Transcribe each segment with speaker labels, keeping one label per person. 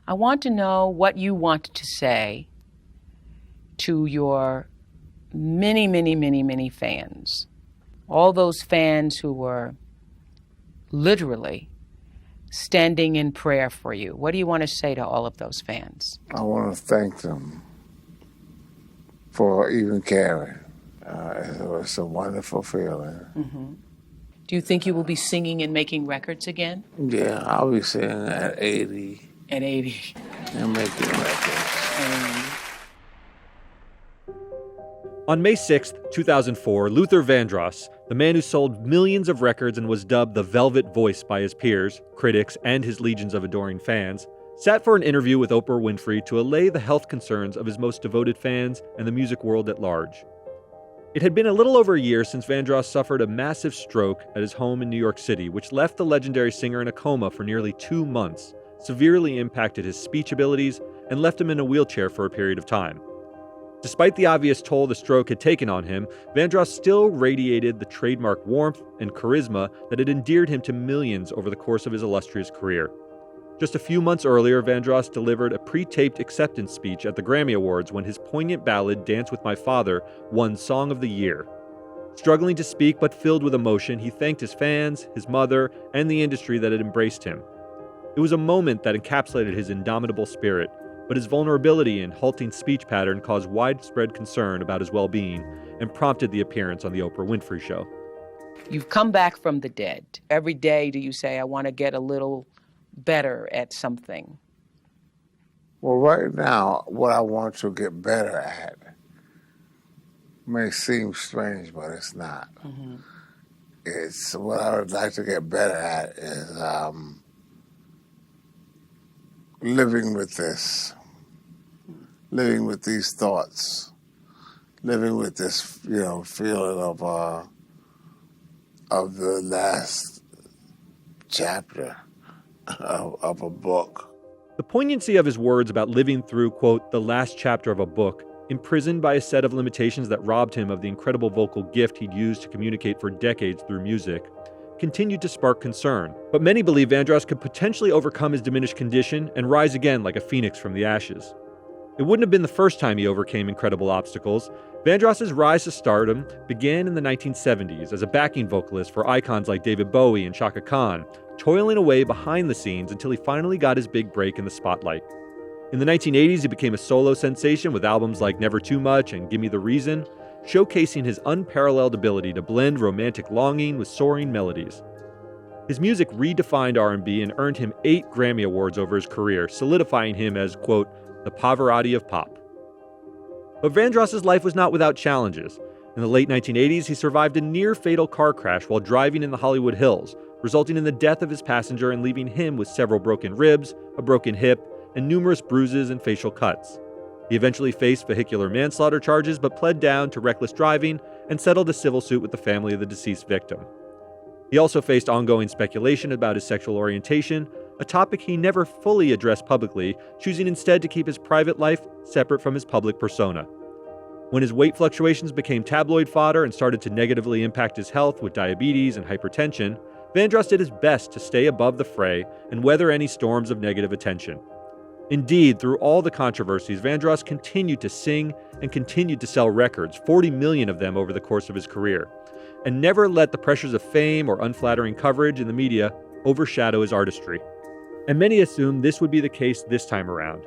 Speaker 1: I want to know what you want to say to your many, many, many, many fans. All those fans who were literally standing in prayer for you. What do you want to say to all of those fans?
Speaker 2: I want to thank them for even caring. It was a wonderful feeling.
Speaker 1: Mm-hmm. Do you think you will be singing and making records again?
Speaker 2: Yeah, I'll be singing at 80.
Speaker 1: At 80.
Speaker 2: And making records.
Speaker 3: On May 6th, 2004, Luther Vandross, the man who sold millions of records and was dubbed the Velvet Voice by his peers, critics, and his legions of adoring fans, sat for an interview with Oprah Winfrey to allay the health concerns of his most devoted fans and the music world at large. It had been a little over a year since Vandross suffered a massive stroke at his home in New York City, which left the legendary singer in a coma for nearly 2 months, severely impacted his speech abilities, and left him in a wheelchair for a period of time. Despite the obvious toll the stroke had taken on him, Vandross still radiated the trademark warmth and charisma that had endeared him to millions over the course of his illustrious career. Just a few months earlier, Vandross delivered a pre-taped acceptance speech at the Grammy Awards when his poignant ballad, Dance with My Father, won Song of the Year. Struggling to speak but filled with emotion, he thanked his fans, his mother, and the industry that had embraced him. It was a moment that encapsulated his indomitable spirit, but his vulnerability and halting speech pattern caused widespread concern about his well-being and prompted the appearance on The Oprah Winfrey Show.
Speaker 1: You've come back from the dead. Every day do you say, I want to get a little better at something?
Speaker 2: Well, right now, what I want to get better at may seem strange, but it's not. Mm-hmm. It's what I would like to get better at is living with this, living with these thoughts, living with this, feeling of the last chapter of a book.
Speaker 3: The poignancy of his words about living through, quote, the last chapter of a book, imprisoned by a set of limitations that robbed him of the incredible vocal gift he'd used to communicate for decades through music, continued to spark concern. But many believe Vandross could potentially overcome his diminished condition and rise again like a phoenix from the ashes. It wouldn't have been the first time he overcame incredible obstacles. Vandross's rise to stardom began in the 1970s as a backing vocalist for icons like David Bowie and Chaka Khan, toiling away behind the scenes until he finally got his big break in the spotlight. In the 1980s, he became a solo sensation with albums like Never Too Much and Gimme the Reason, showcasing his unparalleled ability to blend romantic longing with soaring melodies. His music redefined R&B and earned him 8 Grammy Awards over his career, solidifying him as, quote, the Pavarotti of pop. But Vandross's life was not without challenges. In the late 1980s, he survived a near-fatal car crash while driving in the Hollywood Hills, resulting in the death of his passenger and leaving him with several broken ribs, a broken hip, and numerous bruises and facial cuts. He eventually faced vehicular manslaughter charges but pled down to reckless driving and settled a civil suit with the family of the deceased victim. He also faced ongoing speculation about his sexual orientation, a topic he never fully addressed publicly, choosing instead to keep his private life separate from his public persona. When his weight fluctuations became tabloid fodder and started to negatively impact his health with diabetes and hypertension, Vandross did his best to stay above the fray and weather any storms of negative attention. Indeed, through all the controversies, Vandross continued to sing and continued to sell records, 40 million of them over the course of his career, and never let the pressures of fame or unflattering coverage in the media overshadow his artistry. And many assumed this would be the case this time around.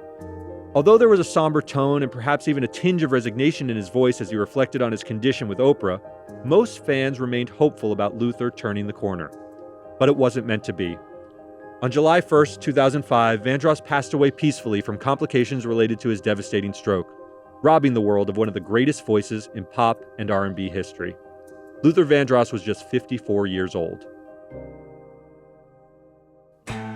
Speaker 3: Although there was a somber tone and perhaps even a tinge of resignation in his voice as he reflected on his condition with Oprah, most fans remained hopeful about Luther turning the corner. But it wasn't meant to be. On July 1st, 2005, Vandross passed away peacefully from complications related to his devastating stroke, robbing the world of one of the greatest voices in pop and R&B history. Luther Vandross was just 54 years old.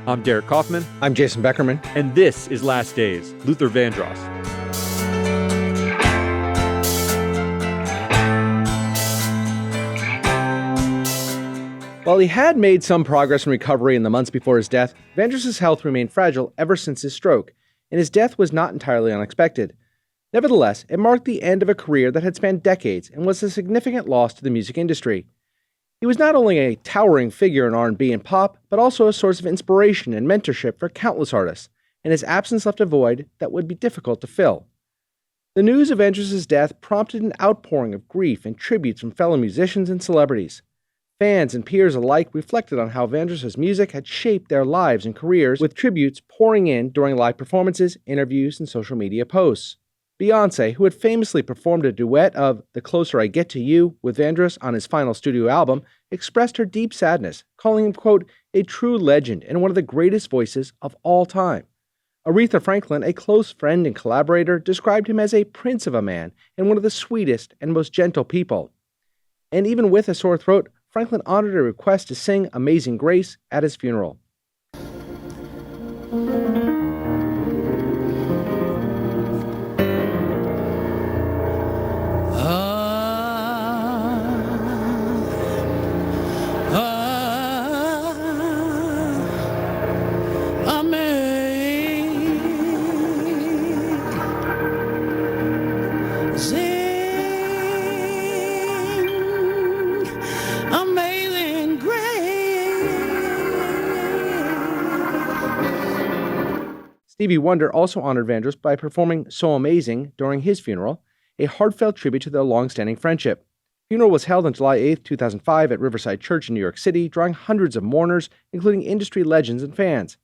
Speaker 3: I'm Derek Kaufman.
Speaker 4: I'm Jason Beckerman.
Speaker 3: And this is Last Days, Luther Vandross.
Speaker 4: While he had made some progress in recovery in the months before his death, Vandross's health remained fragile ever since his stroke, and his death was not entirely unexpected. Nevertheless, it marked the end of a career that had spanned decades and was a significant loss to the music industry. He was not only a towering figure in R&B and pop, but also a source of inspiration and mentorship for countless artists, and his absence left a void that would be difficult to fill. The news of Vandross's death prompted an outpouring of grief and tributes from fellow musicians and celebrities. Fans and peers alike reflected on how Vandross's music had shaped their lives and careers, with tributes pouring in during live performances, interviews, and social media posts. Beyoncé, who had famously performed a duet of The Closer I Get to You with Vandross on his final studio album, expressed her deep sadness, calling him, quote, a true legend and one of the greatest voices of all time. Aretha Franklin, a close friend and collaborator, described him as a prince of a man and one of the sweetest and most gentle people. And even with a sore throat, Franklin honored a request to sing Amazing Grace at his funeral. Stevie Wonder also honored Vandross by performing So Amazing during his funeral, a heartfelt tribute to their long-standing friendship. The funeral was held on July 8, 2005 at Riverside Church in New York City, drawing hundreds of mourners, including industry legends and fans.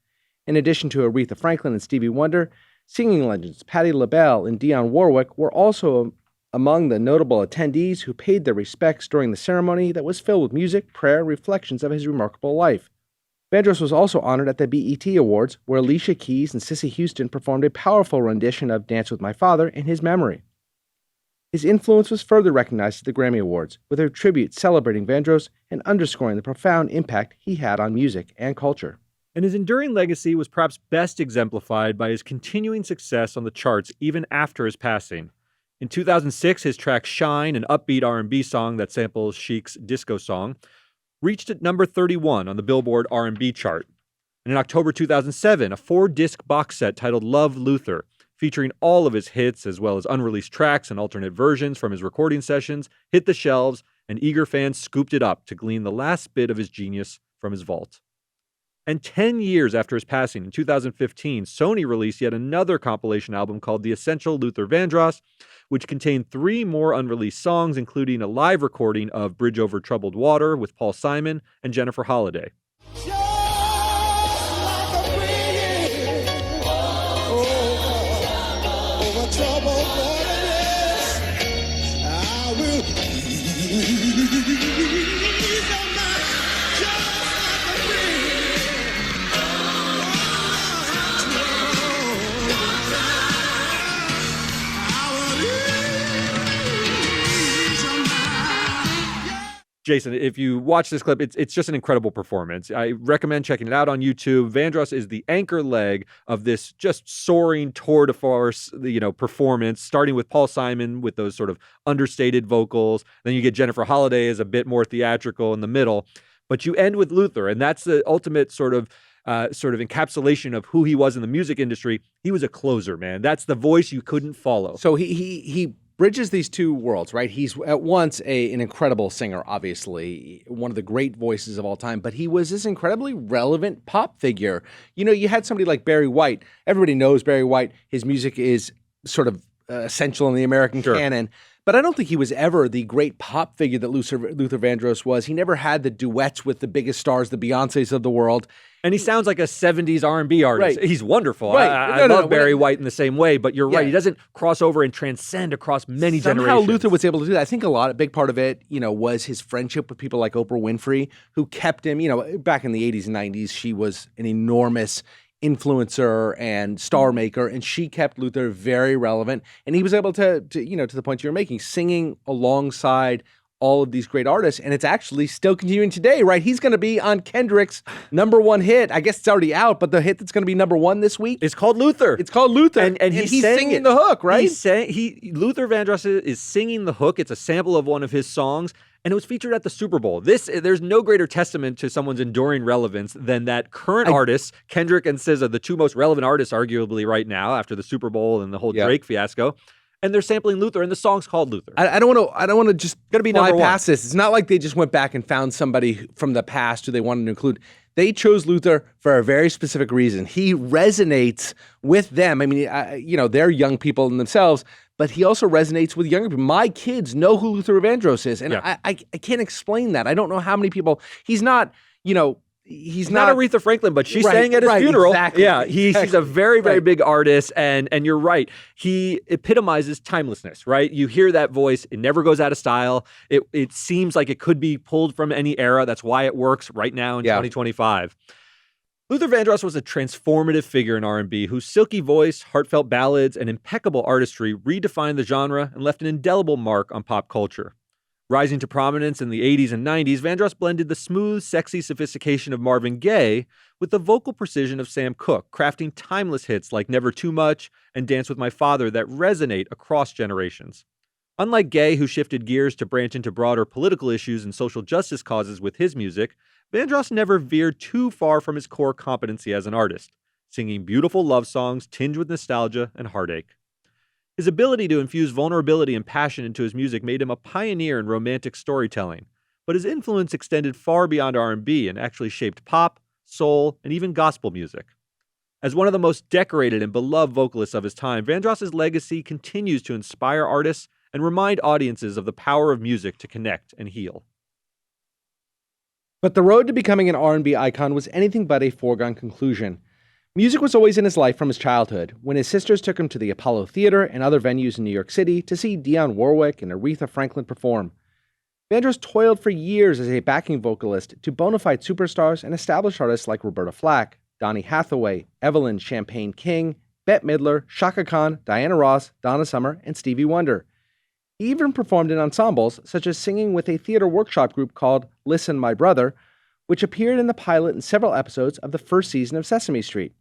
Speaker 4: In addition to Aretha Franklin and Stevie Wonder, singing legends Patti LaBelle and Dionne Warwick were also among the notable attendees who paid their respects during the ceremony that was filled with music, prayer, and reflections of his remarkable life. Vandross was also honored at the BET Awards, where Alicia Keys and Cissy Houston performed a powerful rendition of Dance with My Father in his memory. His influence was further recognized at the Grammy Awards, with a tribute celebrating Vandross and underscoring the profound impact he had on music and culture.
Speaker 3: And his enduring legacy was perhaps best exemplified by his continuing success on the charts even after his passing. In 2006, his track Shine, an upbeat R&B song that samples Chic's disco song, reached at number 31 on the Billboard R&B chart. And in October 2007, a 4-disc box set titled Love Luther, featuring all of his hits as well as unreleased tracks and alternate versions from his recording sessions, hit the shelves, and eager fans scooped it up to glean the last bit of his genius from his vault. And 10 years after his passing, in 2015, Sony released yet another compilation album called The Essential Luther Vandross, which contained 3 more unreleased songs, including a live recording of Bridge Over Troubled Water with Paul Simon and Jennifer Holliday. Jason, if you watch this clip, it's just an incredible performance. I recommend checking it out on YouTube. Vandross is the anchor leg of this just soaring tour de force, performance, starting with Paul Simon with those sort of understated vocals. Then you get Jennifer Holliday as a bit more theatrical in the middle. But you end with Luther, and that's the ultimate sort of encapsulation of who he was in the music industry. He was a closer, man. That's the voice you couldn't follow.
Speaker 4: So he bridges these two worlds, right? He's at once an incredible singer, obviously, one of the great voices of all time, but he was this incredibly relevant pop figure. You had somebody like Barry White. Everybody knows Barry White. His music is sort of essential in the American canon. But I don't think he was ever the great pop figure that Luther Vandross was. He never had the duets with the biggest stars, the Beyoncés of the world.
Speaker 3: And he sounds like a 70s R&B artist.
Speaker 4: Right.
Speaker 3: He's wonderful.
Speaker 4: Right.
Speaker 3: I love Barry White in the same way, but you're right. He doesn't cross over and transcend across many generations.
Speaker 4: Somehow Luther was able to do that. I think a big part of it, was his friendship with people like Oprah Winfrey, who kept him, back in the 80s and 90s, she was an enormous influencer and star maker, and she kept Luther very relevant. And he was able to the point you're making, singing alongside all of these great artists, and it's actually still continuing today, right? He's going to be on Kendrick's #1 hit. I guess it's already out, but the hit that's going to be #1 this week,
Speaker 3: it's called Luther.
Speaker 4: It's called Luther,
Speaker 3: and
Speaker 4: he's singing the hook, right?
Speaker 3: Luther Vandross is singing the hook. It's a sample of one of his songs, and it was featured at the Super Bowl. There's no greater testament to someone's enduring relevance than that current artists, Kendrick and SZA, the two most relevant artists arguably right now after the Super Bowl and the whole Drake fiasco. And they're sampling Luther, and the song's called Luther.
Speaker 4: I don't want to just
Speaker 3: gonna be
Speaker 4: fly
Speaker 3: #1.
Speaker 4: past this. It's not like they just went back and found somebody from the past who they wanted to include. they chose Luther for a very specific reason. He resonates with them. I mean, they're young people in themselves, but he also resonates with younger people. My kids know who Luther Vandross is, and I can't explain that. I don't know how many people. He's not, he's not
Speaker 3: Aretha Franklin, but she sang at his funeral.
Speaker 4: Exactly.
Speaker 3: Yeah, he's a very, very big artist, and you're right. He epitomizes timelessness, right? You hear that voice, it never goes out of style. It seems like it could be pulled from any era. That's why it works right now in 2025. Luther Vandross was a transformative figure in R&B whose silky voice, heartfelt ballads, and impeccable artistry redefined the genre and left an indelible mark on pop culture. Rising to prominence in the 80s and 90s, Vandross blended the smooth, sexy sophistication of Marvin Gaye with the vocal precision of Sam Cooke, crafting timeless hits like Never Too Much and Dance With My Father that resonate across generations. Unlike Gaye, who shifted gears to branch into broader political issues and social justice causes with his music, Vandross never veered too far from his core competency as an artist, singing beautiful love songs tinged with nostalgia and heartache. His ability to infuse vulnerability and passion into his music made him a pioneer in romantic storytelling, but his influence extended far beyond R&B and actually shaped pop, soul, and even gospel music. As one of the most decorated and beloved vocalists of his time, Vandross's legacy continues to inspire artists and remind audiences of the power of music to connect and heal.
Speaker 4: But the road to becoming an R&B icon was anything but a foregone conclusion. Music was always in his life from his childhood, when his sisters took him to the Apollo Theater and other venues in New York City to see Dionne Warwick and Aretha Franklin perform. Vandross toiled for years as a backing vocalist to bona fide superstars and established artists like Roberta Flack, Donny Hathaway, Evelyn Champagne King, Bette Midler, Chaka Khan, Diana Ross, Donna Summer, and Stevie Wonder. He even performed in ensembles, such as singing with a theater workshop group called Listen My Brother, which appeared in the pilot and several episodes of the first season of Sesame Street.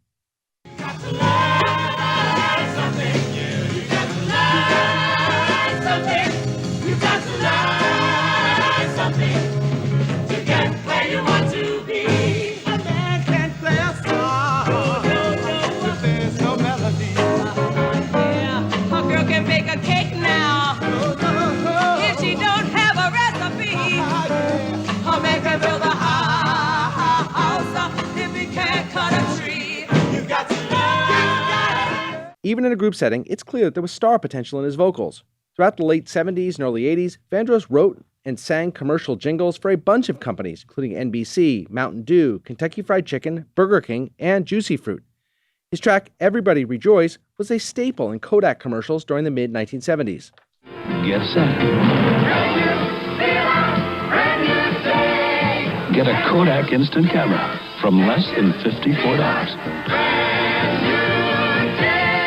Speaker 4: Even in a group setting, it's clear that there was star potential in his vocals. Throughout the late 70s and early 80s, Vandross wrote and sang commercial jingles for a bunch of companies, including NBC, Mountain Dew, Kentucky Fried Chicken, Burger King, and Juicy Fruit. His track, Everybody Rejoice, was a staple in Kodak commercials during the mid-1970s.
Speaker 5: Get set. Get a Kodak instant camera from less than $54.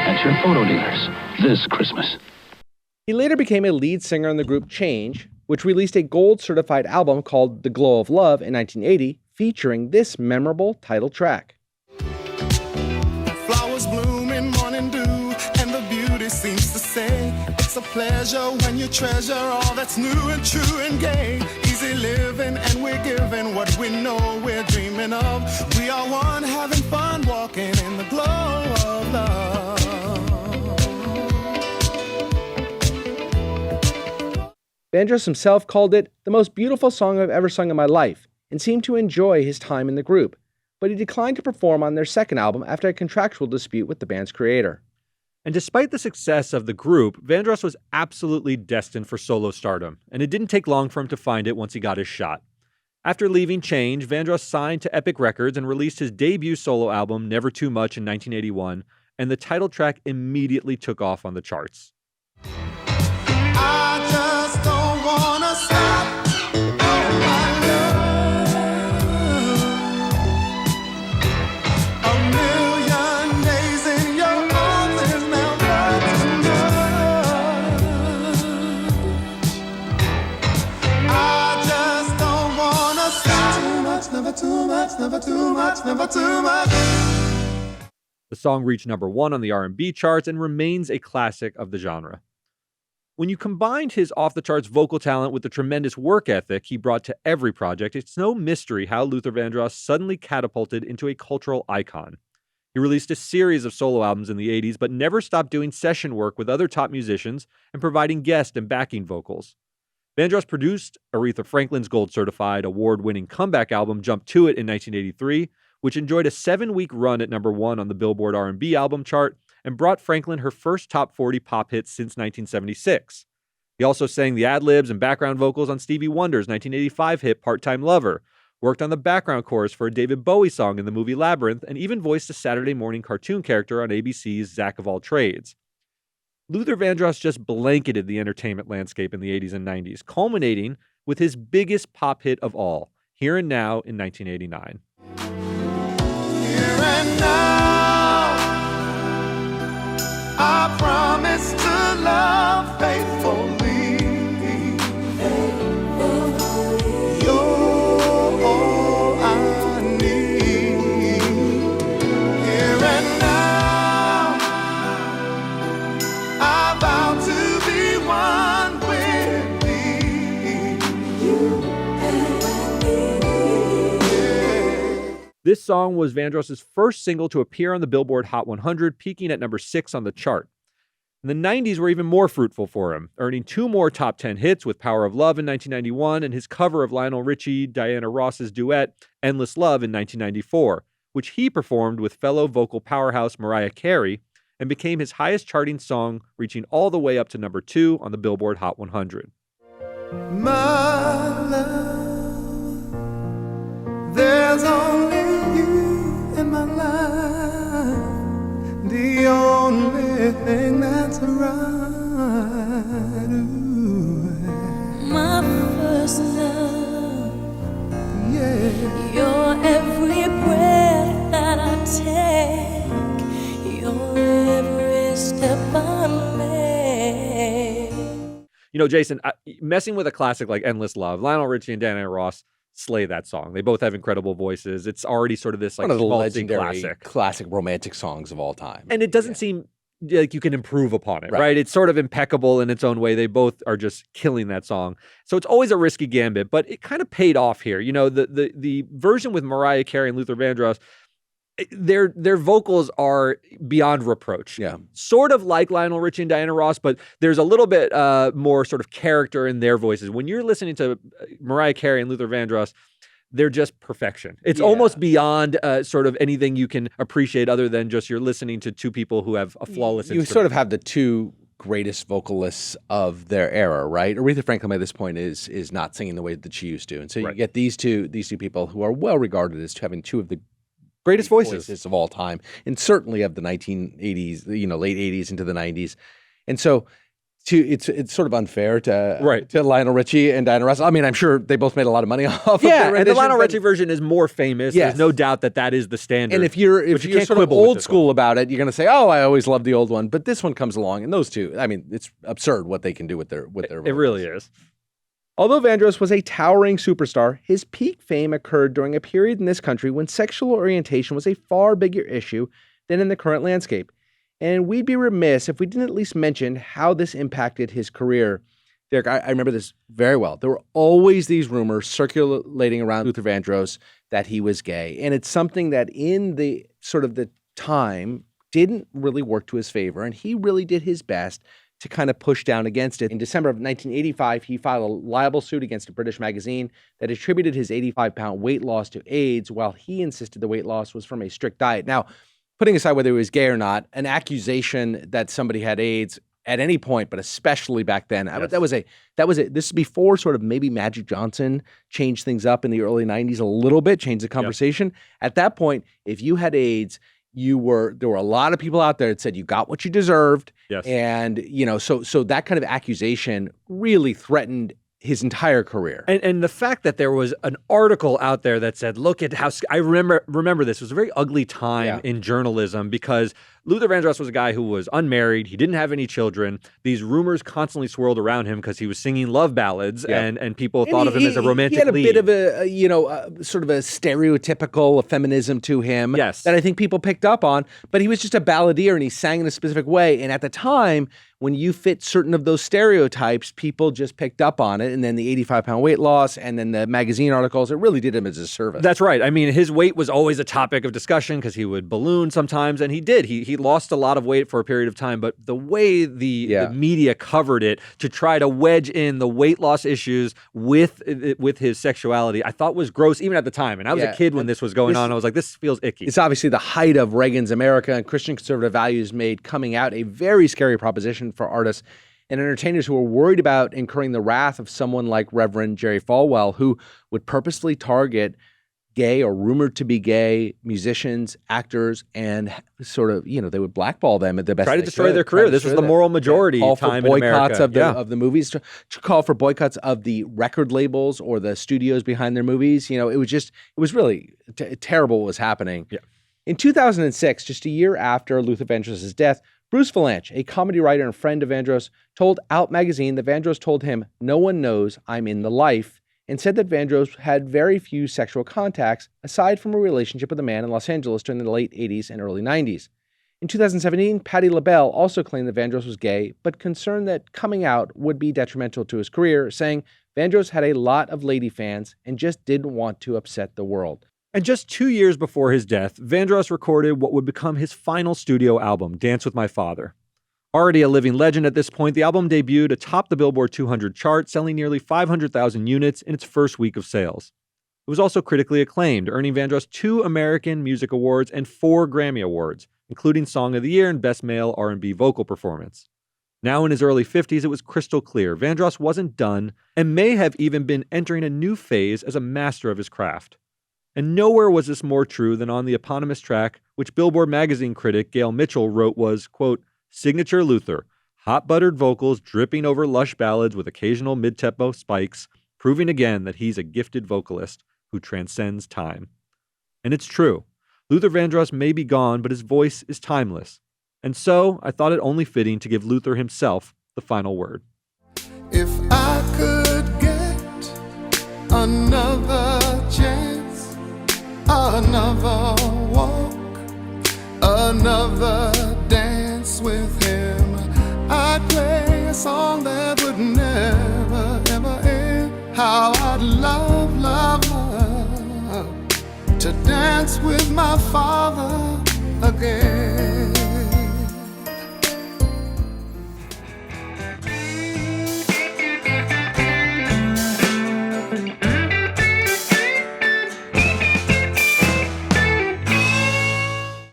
Speaker 5: At your photo dealers this Christmas.
Speaker 4: He later became a lead singer in the group Change, which released a gold-certified album called The Glow of Love in 1980, featuring this memorable title track.
Speaker 6: Flowers bloom in morning dew, and the beauty seems to say, it's a pleasure when you treasure all that's new and true and gay. Easy living, and we're giving what we know we're dreaming of. We are one, having fun, walking in the glow of love.
Speaker 4: Vandross himself called it the most beautiful song I've ever sung in my life, and seemed to enjoy his time in the group, but he declined to perform on their second album after a contractual dispute with the band's creator.
Speaker 3: And despite the success of the group, Vandross was absolutely destined for solo stardom, and it didn't take long for him to find it once he got his shot. After leaving Change, Vandross signed to Epic Records and released his debut solo album, Never Too Much, in 1981, and the title track immediately took off on the charts.
Speaker 6: I just don't wanna stop. Oh, my love. A million days in your arms is never too much. I just don't wanna stop. Too much, never too much, never too much, never too much.
Speaker 3: The song reached number 1 on the R&B charts and remains a classic of the genre. When you combined his off-the-charts vocal talent with the tremendous work ethic he brought to every project, it's no mystery how Luther Vandross suddenly catapulted into a cultural icon. He released a series of solo albums in the 80s, but never stopped doing session work with other top musicians and providing guest and backing vocals. Vandross produced Aretha Franklin's gold-certified, award-winning comeback album Jump To It in 1983, which enjoyed a 7-week run at number 1 on the Billboard R&B album chart and brought Franklin her first top 40 pop hit since 1976. He also sang the ad-libs and background vocals on Stevie Wonder's 1985 hit Part-Time Lover, worked on the background chorus for a David Bowie song in the movie Labyrinth, and even voiced a Saturday morning cartoon character on ABC's Zack of All Trades. Luther Vandross just blanketed the entertainment landscape in the 80s and 90s, culminating with his biggest pop hit of all, Here and Now in 1989.
Speaker 6: Here and now, I promise to love faithfully. You're all I need. Here and now, I vow to be one with thee.
Speaker 3: This song was Vandross's first single to appear on the Billboard Hot 100, peaking at number 6 on the chart. And the 90s were even more fruitful for him, earning 2 more top 10 hits with Power of Love in 1991 and his cover of Lionel Richie, Diana Ross's duet, Endless Love in 1994, which he performed with fellow vocal powerhouse Mariah Carey and became his highest charting song, reaching all the way up to number 2 on the Billboard Hot 100.
Speaker 6: My love, there's only you in my life, the only thing that's right. Ooh.
Speaker 7: My first love,
Speaker 6: Yeah.
Speaker 7: your every breath that I take, your every step I make.
Speaker 3: You know, Jason, messing with a classic like Endless Love, Lionel Richie and Diana Ross slay that song. They both have incredible voices. It's already sort of this like
Speaker 4: One of the
Speaker 3: schmaltzy
Speaker 4: legendary classic romantic songs of all time.
Speaker 3: And it doesn't seem like you can improve upon it, right? It's sort of impeccable in its own way. They both are just killing that song. So it's always a risky gambit, but it kind of paid off here. You know, the version with Mariah Carey and Luther Vandross, their vocals are beyond reproach.
Speaker 4: Yeah.
Speaker 3: Sort of like Lionel Richie and Diana Ross, but there's a little bit more sort of character in their voices. When you're listening to Mariah Carey and Luther Vandross, they're just perfection. It's almost beyond sort of anything you can appreciate other than just you're listening to two people who have a flawless
Speaker 4: You sort of have the two greatest vocalists of their era, right? Aretha Franklin by this point is not singing the way that she used to. And so you get these two people who are well regarded as having two of the
Speaker 3: greatest voices
Speaker 4: of all time, and certainly of the 1980s, late 80s into the 90s. And so it's sort of unfair to Lionel Richie and Diana Ross. I mean, I'm sure they both made a lot of money off of their
Speaker 3: and the Lionel Richie version is more famous.
Speaker 4: Yes.
Speaker 3: There's no doubt that is the standard.
Speaker 4: And if you're sort of old school about it, you're going to say, "Oh, I always loved the old one." But this one comes along, and those two, I mean, it's absurd what they can do with their vocals.
Speaker 3: It really is.
Speaker 4: Although Vandross was a towering superstar, his peak fame occurred during a period in this country when sexual orientation was a far bigger issue than in the current landscape. And we'd be remiss if we didn't at least mention how this impacted his career. Derek, I remember this very well. There were always these rumors circulating around Luther Vandross that he was gay. And it's something that in the sort of the time didn't really work to his favor. And he really did his best to kind of push down against it. In December of 1985, he filed a libel suit against a British magazine that attributed his 85-pound weight loss to AIDS, while he insisted the weight loss was from a strict diet. Now, putting aside whether he was gay or not, an accusation that somebody had AIDS at any point, but especially back then, this is before sort of maybe Magic Johnson changed things up in the early 90s a little bit, changed the conversation. At that point, if you had AIDS, there were a lot of people out there that said you got what you deserved.
Speaker 3: Yes.
Speaker 4: And, so that kind of accusation really threatened his entire career.
Speaker 3: And the fact that there was an article out there that said, look at how, I remember this, it was a very ugly time in journalism because Luther Vandross was a guy who was unmarried. He didn't have any children. These rumors constantly swirled around him because he was singing love ballads and people thought of him as a romantic lead.
Speaker 4: He had a bit of a sort of a stereotypical feminism to him that I think people picked up on, but he was just a balladeer and he sang in a specific way. And at the time, when you fit certain of those stereotypes, people just picked up on it. And then the 85-pound weight loss and then the magazine articles, it really did him as a service.
Speaker 3: That's right. I mean, his weight was always a topic of discussion because he would balloon sometimes, and he did. He he lost a lot of weight for a period of time, but the way the media covered it to try to wedge in the weight loss issues with his sexuality, I thought was gross even at the time. And I was a kid when this was going on. I was like, this feels icky.
Speaker 4: It's obviously the height of Reagan's America, and Christian conservative values made coming out a very scary proposition for artists and entertainers who were worried about incurring the wrath of someone like Reverend Jerry Falwell, who would purposely target gay or rumored to be gay musicians, actors, and sort of, they would blackball them at the best.
Speaker 3: Try to destroy their career. This was the moral majority time in America.
Speaker 4: Call for boycotts of the movies, to call for boycotts of the record labels or the studios behind their movies. It was really terrible what was happening.
Speaker 3: Yeah.
Speaker 4: In 2006, just a year after Luther Vandross's death, Bruce Valanche, a comedy writer and friend of Vandross, told Out magazine that Vandross told him, "No one knows I'm in the life," and said that Vandross had very few sexual contacts aside from a relationship with a man in Los Angeles during the late 80s and early 90s. In 2017, Patti LaBelle also claimed that Vandross was gay, but concerned that coming out would be detrimental to his career, saying Vandross had a lot of lady fans and just didn't want to upset the world.
Speaker 3: And just 2 years before his death, Vandross recorded what would become his final studio album, Dance with My Father. Already a living legend at this point, the album debuted atop the Billboard 200 chart, selling nearly 500,000 units in its first week of sales. It was also critically acclaimed, earning Vandross 2 American Music Awards and 4 Grammy Awards, including Song of the Year and Best Male R&B Vocal Performance. Now in his early 50s, it was crystal clear Vandross wasn't done and may have even been entering a new phase as a master of his craft. And nowhere was this more true than on the eponymous track, which Billboard magazine critic Gail Mitchell wrote was, quote, "Signature Luther, hot buttered vocals dripping over lush ballads with occasional mid-tempo spikes, proving again that he's a gifted vocalist who transcends time." And it's true. Luther Vandross may be gone, but his voice is timeless. And so I thought it only fitting to give Luther himself the final word.
Speaker 6: If I could get another chance, another walk, another dance with him, I'd play a song that would never, ever end. How I'd love, love, love to dance with my father again.